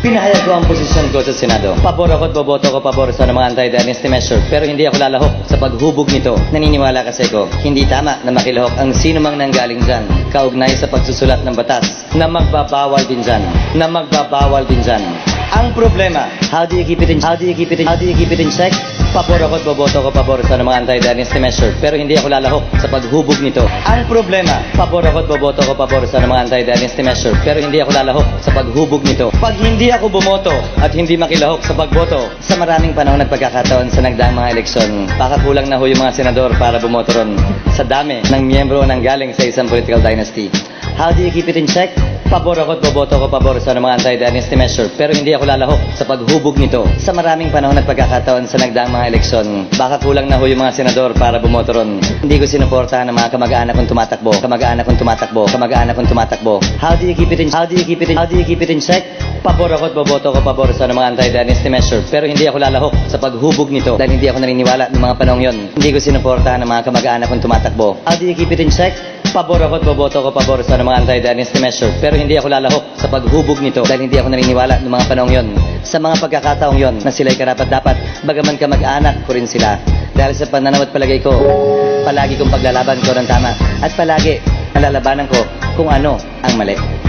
Pinahayag ko ang posisyon ko sa Senado. Pabor ako at boboto ko pabor sa mga anti-dynasty measure, pero hindi ako lalahok sa paghubog nito. Naniniwala kasi ko, hindi tama na makilahok ang sino mang nanggaling dyan, kaugnay sa pagsusulat ng batas na magbabawal din dyan. Ang problema, how do you keep it in check? Pabor ako at boboto ko pabor sa mga anti-dynasty measure, pero hindi ako lalahok sa paghubog nito. Ang problema, pabor ako at boboto ko pabor sa mga anti-dynasty measure, pero hindi ako lalahok sa paghubog nito. Pag hindi ako bumoto at hindi makilahok sa pagboto, sa maraming panahon at pagkakataon sa nagdaang mga eleksyon, baka kulang na ho yung mga senador para bumoto ron sa dami ng miyembro nang galing sa isang political dynasty. How do you keep it in check? Pabor ako at boboto ko pabor sa mga anti-dynasty measure, pero hindi ako lalahok sa paghubog nito. Sa maraming panahon at pagkakataon sa nagdaang mga eleksyon, baka kulang na ho yung mga senador para bumoto ron. Hindi ko sinuportahan ng mga kamag-anak kong tumatakbo. How do you keep it in check? Pabor ako at boboto ko pabor sa mga anti-dynasty measure, pero hindi ako lalahok sa paghubog nito dahil hindi ako naniniwala ng mga panahong yon. Hindi ko sinuportahan ng mga kamag-anak kong tumatakbo. How do you keep it in check? Pabor ako at boboto ko pabor sa mga anti-dynasty measure, pero hindi ako lalahok sa paghubog nito dahil hindi ako naniniwala ng mga panahong yon. Sa mga pagkakataong yon na sila'y karapat-dapat, bagaman kamag-anak ko rin sila. Dahil sa pananaw at palagay ko, palagi kong paglalaban ko ng tama at palagi nalalabanan ko kung ano ang mali.